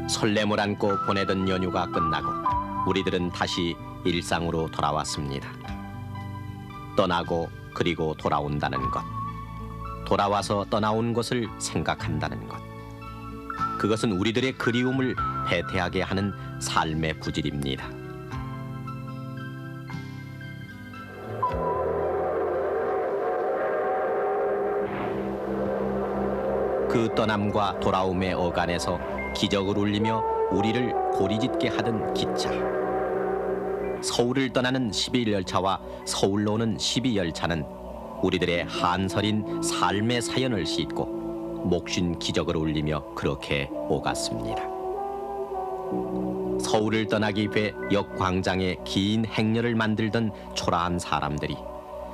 설렘을 안고 보내던 연휴가 끝나고 우리들은 다시 일상으로 돌아왔습니다. 떠나고 그리고 돌아온다는 것, 돌아와서 떠나온 것을 생각한다는 것, 그것은 우리들의 그리움을 배태하게 하는 삶의 부질입니다. 그 떠남과 돌아옴의 어간에서 기적을 울리며 우리를 고리짓게 하던 기차. 서울을 떠나는 11열차와 서울로 오는 12열차는 우리들의 한설인 삶의 사연을 싣고 목쉰 기적을 울리며 그렇게 오갔습니다. 서울을 떠나기 위해 역 광장에 긴 행렬을 만들던 초라한 사람들이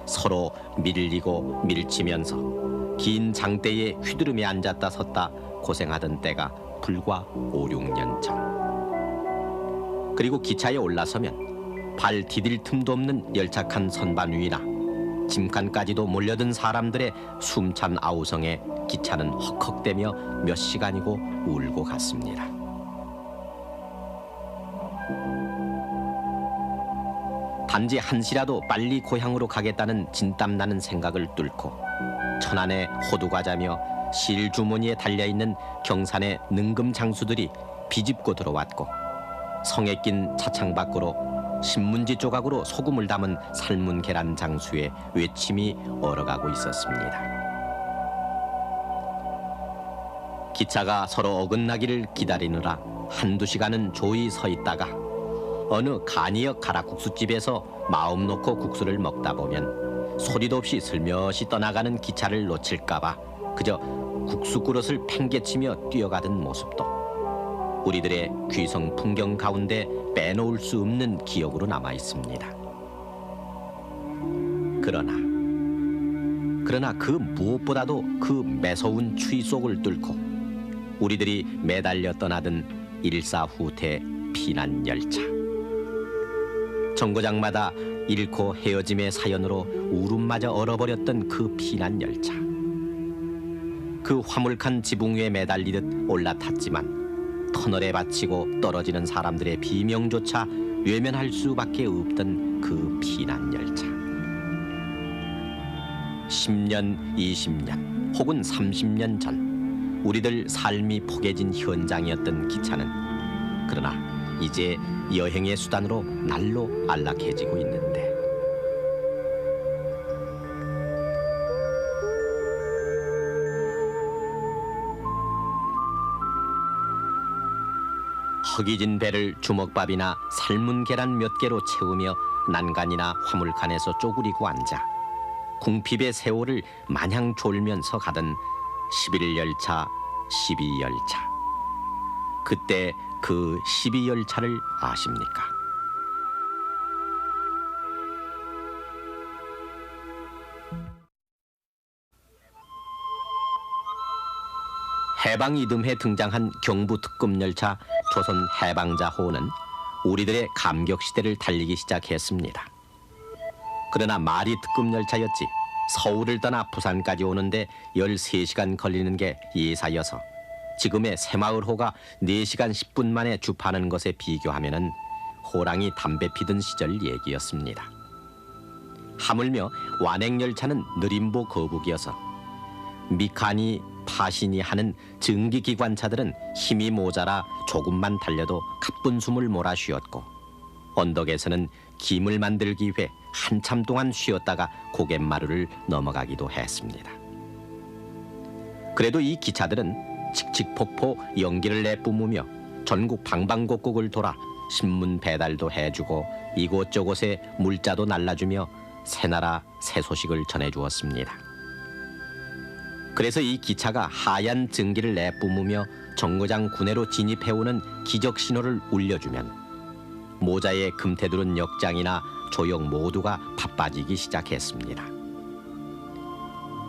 서로 밀리고 밀치면서 긴 장대에 휘두르며 앉았다 섰다 고생하던 때가 불과 5, 6년 전. 그리고 기차에 올라서면 발 디딜 틈도 없는 열착한 선반 위나 짐칸까지도 몰려든 사람들의 숨찬 아우성에 기차는 헉헉대며 몇 시간이고 울고 갔습니다. 단지 한시라도 빨리 고향으로 가겠다는 진땀나는 생각을 뚫고 천안의 호두과자며 실주머니에 달려있는 경산의 능금 장수들이 비집고 들어왔고 성에 낀 차창 밖으로 신문지 조각으로 소금을 담은 삶은 계란 장수의 외침이 얼어가고 있었습니다. 기차가 서로 어긋나기를 기다리느라 한두 시간은 조이 서 있다가 어느 간이역 가락국수집에서 마음 놓고 국수를 먹다 보면 소리도 없이 슬며시 떠나가는 기차를 놓칠까봐 그저 국수 그릇을 팽개치며 뛰어가던 모습도 우리들의 귀성 풍경 가운데 빼놓을 수 없는 기억으로 남아 있습니다. 그러나 그 무엇보다도 그 매서운 추위 속을 뚫고 우리들이 매달려 떠나던 일사후퇴 피난 열차. 정거장마다 잃고 헤어짐의 사연으로 울음마저 얼어버렸던 그 피난 열차. 그 화물칸 지붕 위에 매달리듯 올라탔지만 터널에 받치고 떨어지는 사람들의 비명조차 외면할 수밖에 없던 그 피난 열차. 10년, 20년 혹은 30년 전 우리들 삶이 포개진 현장이었던 기차는 그러나 이제 여행의 수단으로 날로 안락해지고 있는데 허기진 배를 주먹밥이나 삶은 계란 몇 개로 채우며 난간이나 화물칸에서 쪼그리고 앉아 궁핍의 세월을 마냥 졸면서 가던 11열차, 12열차. 그때 그 12열차를 아십니까? 해방 이듬해 등장한 경부 특급 열차 조선 해방자호는 우리들의 감격 시대를 달리기 시작했습니다. 그러나 말이 특급 열차였지 서울을 떠나 부산까지 오는데 13시간 걸리는 게 예사여서 지금의 새마을호가 4시간 10분 만에 주파하는 것에 비교하면은 호랑이 담배 피던 시절 얘기였습니다. 하물며 완행열차는 느림보 거북이어서 미카니 파시니 하는 증기기관차들은 힘이 모자라 조금만 달려도 가쁜 숨을 몰아쉬었고 언덕에서는 김을 만들기 위해 한참 동안 쉬었다가 고갯마루를 넘어가기도 했습니다. 그래도 이 기차들은 칙칙폭폭 연기를 내뿜으며 전국 방방곡곡을 돌아 신문 배달도 해주고 이곳저곳에 물자도 날라주며 새나라 새 소식을 전해주었습니다. 그래서 이 기차가 하얀 증기를 내뿜으며 정거장 구내로 진입해오는 기적 신호를 울려주면 모자에 금태두른 역장이나 조역 모두가 바빠지기 시작했습니다.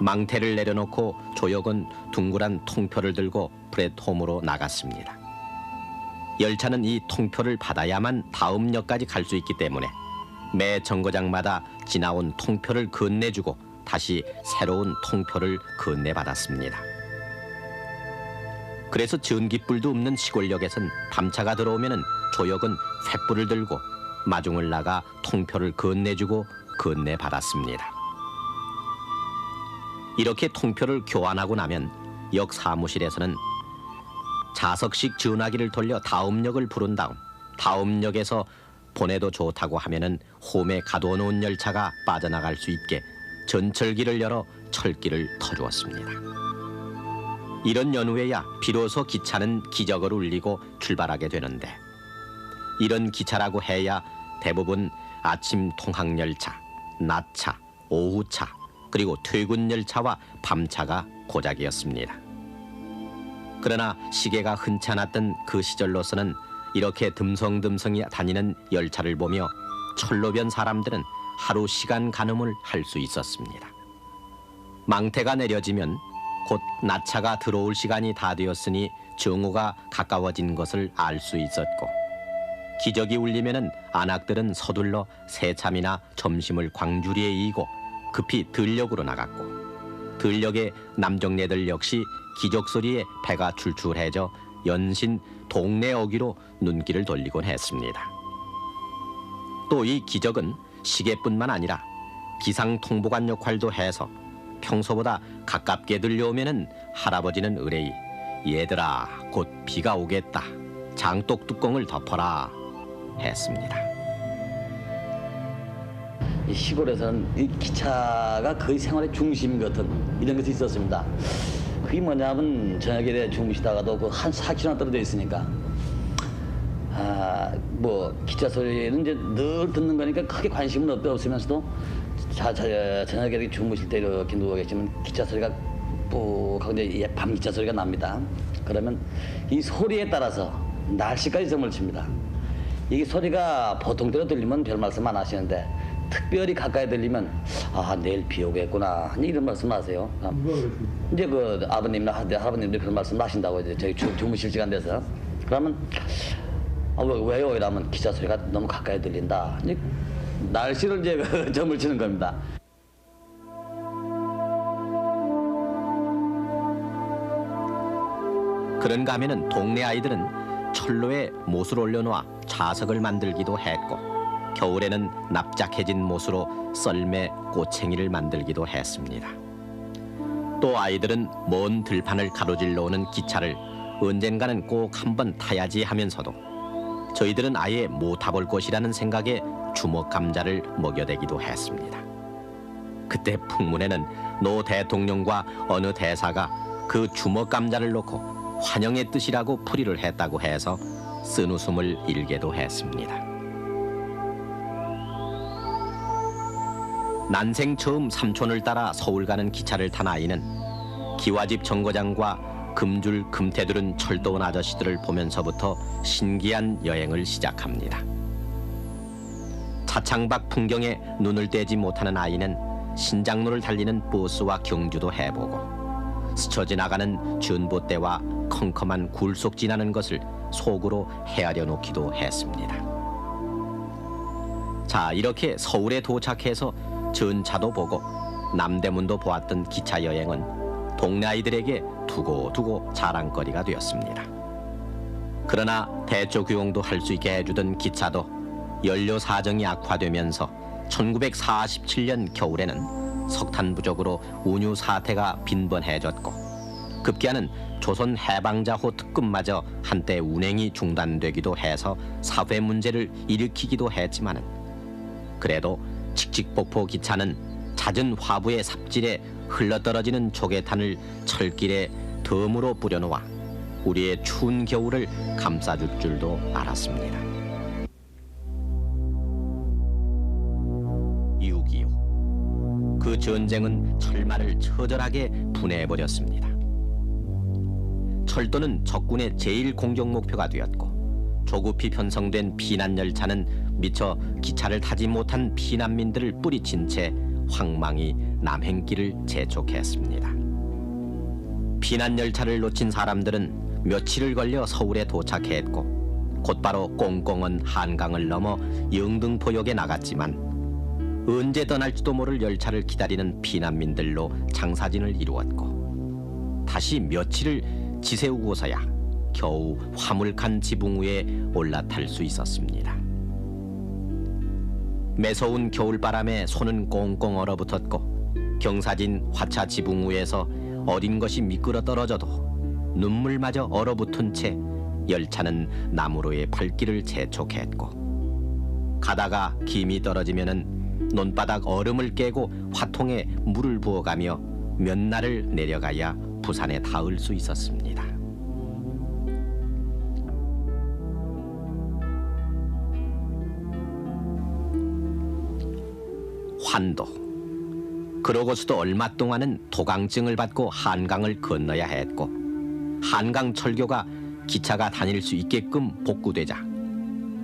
망태를 내려놓고 조역은 둥그란 통표를 들고 플랫폼으로 나갔습니다. 열차는 이 통표를 받아야만 다음 역까지 갈 수 있기 때문에 매 정거장마다 지나온 통표를 건네주고 다시 새로운 통표를 건네받았습니다. 그래서 전깃불도 없는 시골역에선 밤차가 들어오면은 조역은 횃불을 들고 마중을 나가 통표를 건네주고 건네받았습니다. 이렇게 통표를 교환하고 나면 역 사무실에서는 자석식 전화기를 돌려 다음 역을 부른 다음 역에서 보내도 좋다고 하면은 홈에 가둬놓은 열차가 빠져나갈 수 있게 전철기를 열어 철기를 터주었습니다. 이런 연후에야 비로소 기차는 기적을 울리고 출발하게 되는데, 이런 기차라고 해야 대부분 아침 통학열차, 낮차, 오후차, 그리고 퇴근열차와 밤차가 고작이었습니다. 그러나 시계가 흔치 않았던 그 시절로서는 이렇게 듬성듬성이 다니는 열차를 보며 철로변 사람들은 하루 시간 가늠을 할 수 있었습니다. 망태가 내려지면 곧 낮차가 들어올 시간이 다 되었으니 정오가 가까워진 것을 알 수 있었고, 기적이 울리면은 안악들은 서둘러 새참이나 점심을 광주리에 이고 급히 들역으로 나갔고, 들역의 남정네들 역시 기적 소리에 배가 출출해져 연신 동네 어귀로 눈길을 돌리곤 했습니다. 또 이 기적은 시계뿐만 아니라 기상통보관 역할도 해서 평소보다 가깝게 들려오면은 할아버지는 의뢰이 얘들아 곧 비가 오겠다 장독 뚜껑을 덮어라 했습니다. 이 시골에서는 이 기차가 거의 생활의 중심 같은 이런 것이 있었습니다. 그게 뭐냐면 저녁에 주무시다가도 그 한 4km 떨어져 있으니까 뭐 기차 소리는 이제 늘 듣는 거니까 크게 관심은 없으면서도 저녁에 주무실 때 이렇게 누워 계시면 기차 소리가 푹하고 이제 밤 기차 소리가 납니다. 그러면 이 소리에 따라서 날씨까지 점을 칩니다. 이게 소리가 보통 대로 들리면 별 말씀 안 하시는데 특별히 가까이 들리면 내일 비 오겠구나 이런 말씀 하세요. 이제 그 아버님이나 할아버님들 그런 말씀 하신다고 이제 저희 주무실 시간 돼서 그러면 왜요? 이러면 기차 소리가 너무 가까이 들린다. 이제 날씨를 이제 점을 치는 겁니다. 그런가 하면은 동네 아이들은 철로에 못을 올려놓아 좌석을 만들기도 했고, 겨울에는 납작해진 못으로 썰매 꼬챙이를 만들기도 했습니다. 또 아이들은 먼 들판을 가로질러 오는 기차를 언젠가는 꼭 한번 타야지 하면서도 저희들은 아예 못 타볼 것이라는 생각에 주먹 감자를 먹여대기도 했습니다. 그때 풍문에는 노 대통령과 어느 대사가 그 주먹 감자를 놓고 환영의 뜻이라고 풀이를 했다고 해서 쓴웃음을 일게도 했습니다. 난생 처음 삼촌을 따라 서울 가는 기차를 탄 아이는 기와집 정거장과 금줄 금태두른 철도원 아저씨들을 보면서부터 신기한 여행을 시작합니다. 차창밖 풍경에 눈을 떼지 못하는 아이는 신장로를 달리는 버스와 경주도 해보고, 스쳐 지나가는 전봇대와 컴컴한 굴속 지나는 것을 속으로 헤아려 놓기도 했습니다. 자, 이렇게 서울에 도착해서 전차도 보고 남대문도 보았던 기차 여행은 동네 아이들에게 두고두고 자랑거리가 되었습니다. 그러나 대조교용도 할 수 있게 해주던 기차도 연료 사정이 악화되면서 1947년 겨울에는 석탄 부족으로 운유 사태가 빈번해졌고, 급기야는 조선 해방자호 특급마저 한때 운행이 중단되기도 해서 사회 문제를 일으키기도 했지만은, 그래도 칙칙폭포 기차는 잦은 화부의 삽질에 흘러떨어지는 조개탄을 철길에 덤으로 뿌려놓아 우리의 추운 겨울을 감싸줄 줄도 알았습니다. 6.25 그 전쟁은 철마를 처절하게 분해해버렸습니다. 철도는 적군의 제일 공격 목표가 되었고, 조급히 편성된 피난열차는 미처 기차를 타지 못한 피난민들을 뿌리친 채 황망히 남행길을 재촉했습니다. 피난열차를 놓친 사람들은 며칠을 걸려 서울에 도착했고, 곧바로 꽁꽁한 한강을 넘어 영등포역에 나갔지만 언제 떠날지도 모를 열차를 기다리는 피난민들로 장사진을 이루었고, 다시 며칠을 지새우고서야 겨우 화물칸 지붕 위에 올라탈 수 있었습니다. 매서운 겨울바람에 손은 꽁꽁 얼어붙었고 경사진 화차 지붕 위에서 어린 것이 미끄러 떨어져도 눈물마저 얼어붙은 채 열차는 나무로의 발길을 재촉했고 가다가 김이 떨어지면은 논바닥 얼음을 깨고 화통에 물을 부어가며 몇 날을 내려가야 부산에 닿을 수 있었습니다. 환도. 그러고서도 얼마 동안은 도강증을 받고 한강을 건너야 했고 한강 철교가 기차가 다닐 수 있게끔 복구되자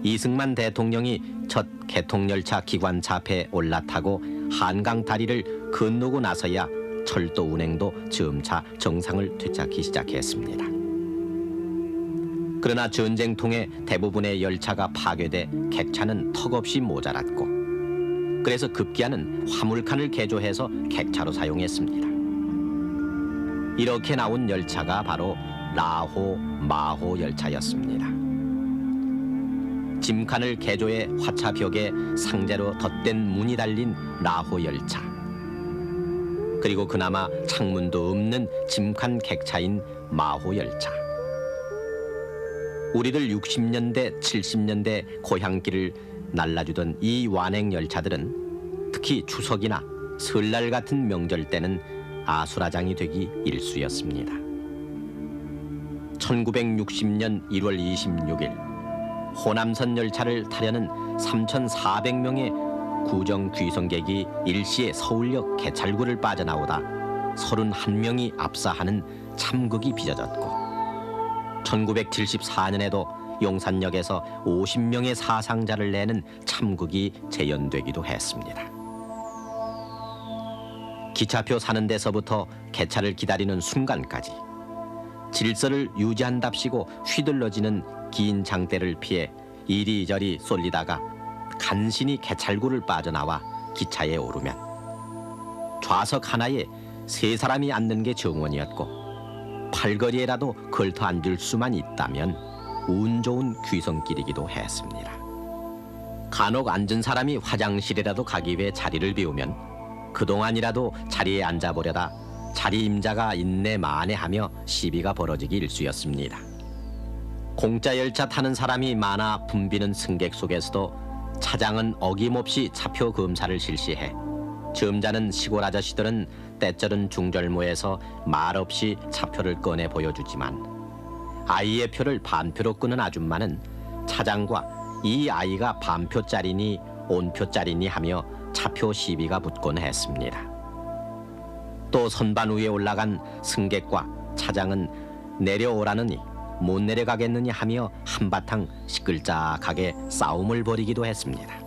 이승만 대통령이 첫 개통열차 기관차 앞에 올라타고 한강 다리를 건너고 나서야 철도 운행도 점차 정상을 되찾기 시작했습니다. 그러나 전쟁통에 대부분의 열차가 파괴돼 객차는 턱없이 모자랐고 그래서 급기야는 화물칸을 개조해서 객차로 사용했습니다. 이렇게 나온 열차가 바로 라호, 마호 열차였습니다. 짐칸을 개조해 화차벽에 상자로 덧댄 문이 달린 라호 열차. 그리고 그나마 창문도 없는 짐칸 객차인 마호 열차. 우리들 60년대, 70년대 고향길을 날라주던 이 완행 열차들은 특히 추석이나 설날 같은 명절 때는 아수라장이 되기 일쑤였습니다. 1960년 1월 26일 호남선 열차를 타려는 3,400명의 구정 귀성객이 일시에 서울역 개찰구를 빠져나오다 31명이 압사하는 참극이 빚어졌고 1974년에도 용산역에서 50명의 사상자를 내는 참극이 재연되기도 했습니다. 기차표 사는 데서부터 개차를 기다리는 순간까지 질서를 유지한답시고 휘둘러지는 긴 장대를 피해 이리저리 쏠리다가 간신히 개찰구를 빠져나와 기차에 오르면 좌석 하나에 3사람이 앉는 게 정원이었고 팔거리에라도 걸터 앉을 수만 있다면 운 좋은 귀성길이기도 했습니다. 간혹 앉은 사람이 화장실이라도 가기 위해 자리를 비우면 그동안이라도 자리에 앉아보려다 자리 임자가 인내 만해하며 시비가 벌어지기 일쑤였습니다. 공짜 열차 타는 사람이 많아 붐비는 승객 속에서도 차장은 어김없이 차표 검사를 실시해 점잖은 시골 아저씨들은 때절은 중절모에서 말없이 차표를 꺼내 보여주지만 아이의 표를 반표로 끄는 아줌마는 차장과 이 아이가 반표짜리니 온표짜리니 하며 차표 시비가 붙곤 했습니다. 또 선반 위에 올라간 승객과 차장은 내려오라느니 못 내려가겠느냐 하며 한바탕 시끌짝하게 싸움을 벌이기도 했습니다.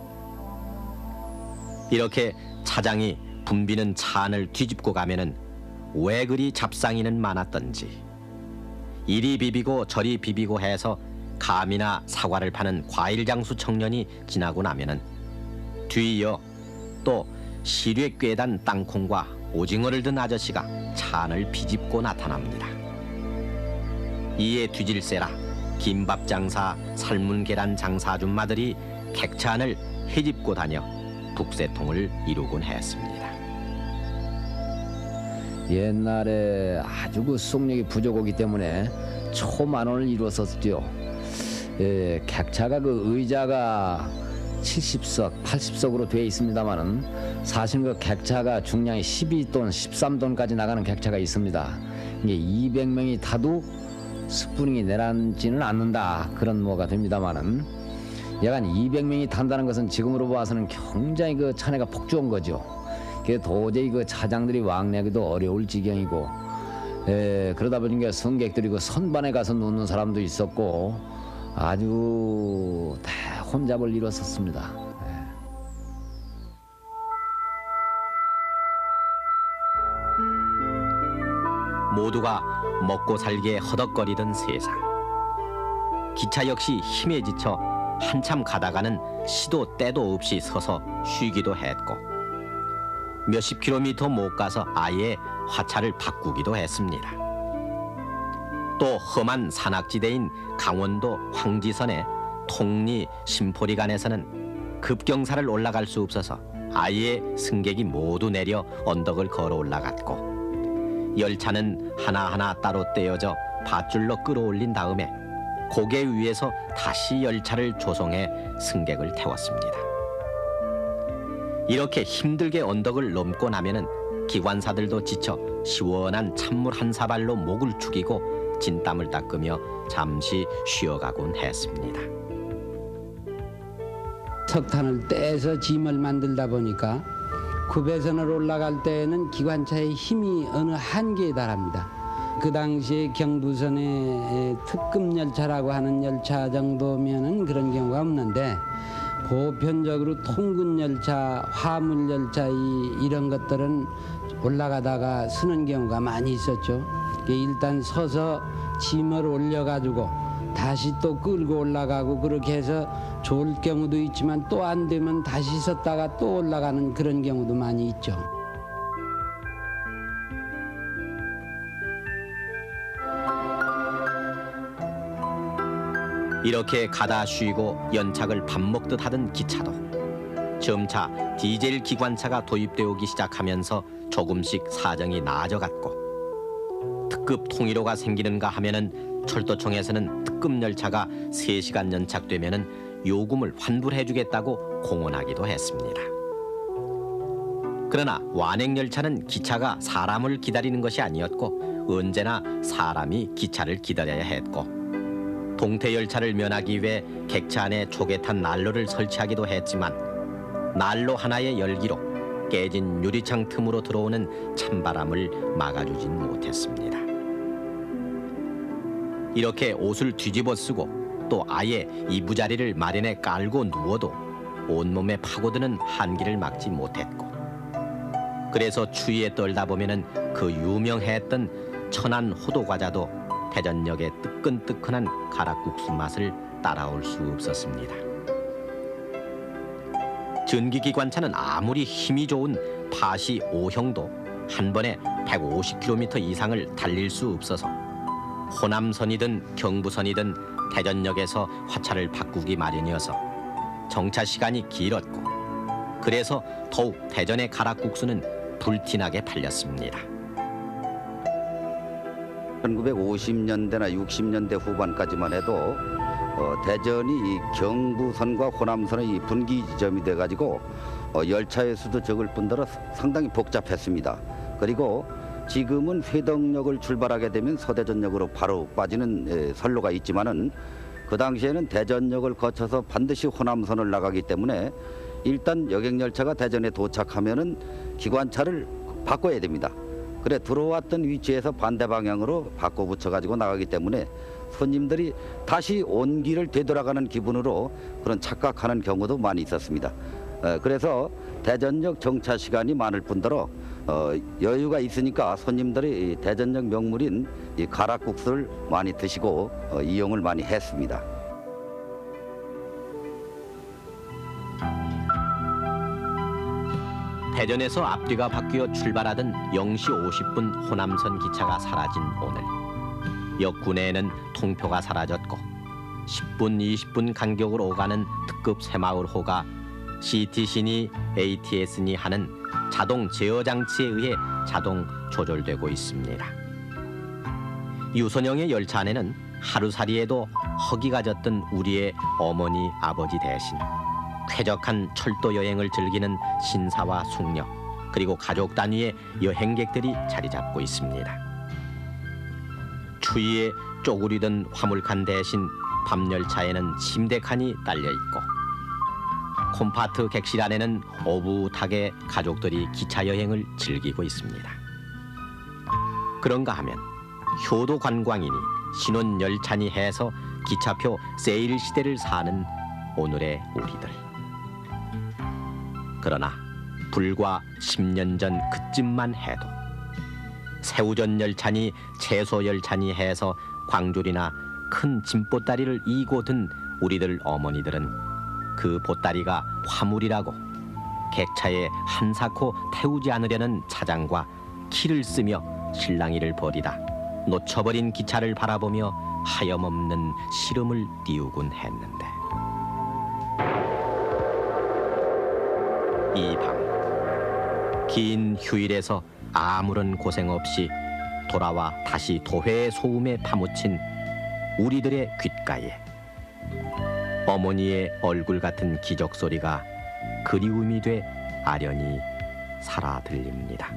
이렇게 차장이 붐비는 차 안을 뒤집고 가면은 왜 그리 잡상이는 많았던지 이리 비비고 저리 비비고 해서 감이나 사과를 파는 과일장수 청년이 지나고 나면은 뒤이어 또 시류에 꿰단 땅콩과 오징어를 든 아저씨가 차 안을 비집고 나타납니다. 이에 뒤질세라 김밥 장사, 삶은 계란 장사 아줌마들이 객차 안을 헤집고 다녀 북새통을 이루곤 했습니다. 옛날에 아주 그 수송력이 부족하기 때문에 초만원을 이루었었죠. 객차가 그 의자가 70석, 80석으로 되어 있습니다만은 사실 그 객차가 중량이 12톤, 13톤까지 나가는 객차가 있습니다. 이게 200명이 타도 스프링이 내려앉지는 않는다 그런 뭐가 됩니다만은 약간 200명이 탄다는 것은 지금으로 봐서는 굉장히 그 차내가 폭주한 거죠. 그게 도저히 그 차장들이 왕래하기도 어려울 지경이고, 그러다 보니까 승객들이 그 선반에 가서 눕는 사람도 있었고 아주 대혼잡을 이뤘었습니다. 모두가 먹고 살기에 허덕거리던 세상. 기차 역시 힘에 지쳐 한참 가다가는 시도 때도 없이 서서 쉬기도 했고 몇십 킬로미터 못 가서 아예 화차를 바꾸기도 했습니다. 또 험한 산악지대인 강원도 황지선의 통리 심포리간에서는 급경사를 올라갈 수 없어서 아예 승객이 모두 내려 언덕을 걸어 올라갔고, 열차는 하나하나 따로 떼어져 밧줄로 끌어올린 다음에 고개 위에서 다시 열차를 조성해 승객을 태웠습니다. 이렇게 힘들게 언덕을 넘고 나면은 기관사들도 지쳐 시원한 찬물 한 사발로 목을 죽이고 진땀을 닦으며 잠시 쉬어가곤 했습니다. 석탄을 떼서 짐을 만들다 보니까 구배선을 올라갈 때에는 기관차의 힘이 어느 한계에 달합니다. 그 당시에 경부선의 특급 열차라고 하는 열차 정도면은 그런 경우가 없는데, 보편적으로 통근 열차, 화물 열차 이런 것들은 올라가다가 서는 경우가 많이 있었죠. 일단 서서 짐을 올려가지고 다시 또 끌고 올라가고, 그렇게 해서 좋을 경우도 있지만 또 안 되면 다시 섰다가 또 올라가는 그런 경우도 많이 있죠. 이렇게 가다 쉬고 연착을 밥 먹듯 하던 기차도 점차 디젤 기관차가 도입되어 오기 시작하면서 조금씩 사정이 나아져갔고, 특급 통일호가 생기는가 하면은 철도청에서는 특급 열차가 3시간 연착되면은 요금을 환불해주겠다고 공언하기도 했습니다. 그러나 완행열차는 기차가 사람을 기다리는 것이 아니었고 언제나 사람이 기차를 기다려야 했고, 동태열차를 면하기 위해 객차 안에 조개 탄 난로를 설치하기도 했지만 난로 하나의 열기로 깨진 유리창 틈으로 들어오는 찬바람을 막아주진 못했습니다. 이렇게 옷을 뒤집어 쓰고 또 아예 이부자리를 마련해 깔고 누워도 온몸에 파고드는 한기를 막지 못했고, 그래서 추위에 떨다 보면은 그 유명했던 천안 호두과자도 대전역의 뜨끈뜨끈한 가락국수 맛을 따라올 수 없었습니다. 전기기관차는 아무리 힘이 좋은 파시 5형도 한 번에 150km 이상을 달릴 수 없어서 호남선이든 경부선이든 대전역에서 화차를 바꾸기 마련이어서 정차 시간이 길었고, 그래서 더욱 대전의 가락국수는 불티나게 팔렸습니다. 1950년대나 60년대 후반까지만 해도 대전이 이 경부선과 호남선의 이 분기 지점이 돼가지고 열차의 수도 적을 뿐더러 상당히 복잡했습니다. 그리고 지금은 회덕역을 출발하게 되면 서대전역으로 바로 빠지는 선로가 있지만은 그 당시에는 대전역을 거쳐서 반드시 호남선을 나가기 때문에 일단 여객열차가 대전에 도착하면은 기관차를 바꿔야 됩니다. 그래 들어왔던 위치에서 반대 방향으로 바꿔 붙여 가지고 나가기 때문에 손님들이 다시 온 길을 되돌아가는 기분으로 그런 착각하는 경우도 많이 있었습니다. 그래서 대전역 정차 시간이 많을 뿐더러 여유가 있으니까 손님들이 대전역 명물인 이 가락국수를 많이 드시고 이용을 많이 했습니다. 대전에서 앞뒤가 바뀌어 출발하던 0시 50분 호남선 기차가 사라진 오늘, 역군에는 통표가 사라졌고 10분 20분 간격으로 오가는 특급 새마을호가 CTC니 ATS니 하는 자동 제어 장치에 의해 자동 조절되고 있습니다. 유선형의 열차 안에는 하루살이에도 허기가 졌던 우리의 어머니 아버지 대신 쾌적한 철도 여행을 즐기는 신사와 숙녀, 그리고 가족 단위의 여행객들이 자리 잡고 있습니다. 추위에 쪼그리던 화물칸 대신 밤열차에는 침대칸이 딸려 있고, 콤파트 객실 안에는 오붓하게 가족들이 기차 여행을 즐기고 있습니다. 그런가 하면 효도 관광이니 신혼 열차니 해서 기차표 세일 시대를 사는 오늘의 우리들. 그러나 불과 10년 전 그쯤만 해도 새우전 열차니 채소 열차니 해서 광줄이나 큰 짐보따리를 이고 든 우리들 어머니들은 그 보따리가 화물이라고 객차에 한사코 태우지 않으려는 차장과 키를 쓰며 실랑이를 벌이다 놓쳐버린 기차를 바라보며 하염없는 시름을 띄우곤 했는데 이 밤 긴 휴일에서 아무런 고생 없이 돌아와 다시 도회의 소음에 파묻힌 우리들의 귓가에 어머니의 얼굴 같은 기적 소리가 그리움이 돼 아련히 살아 들립니다.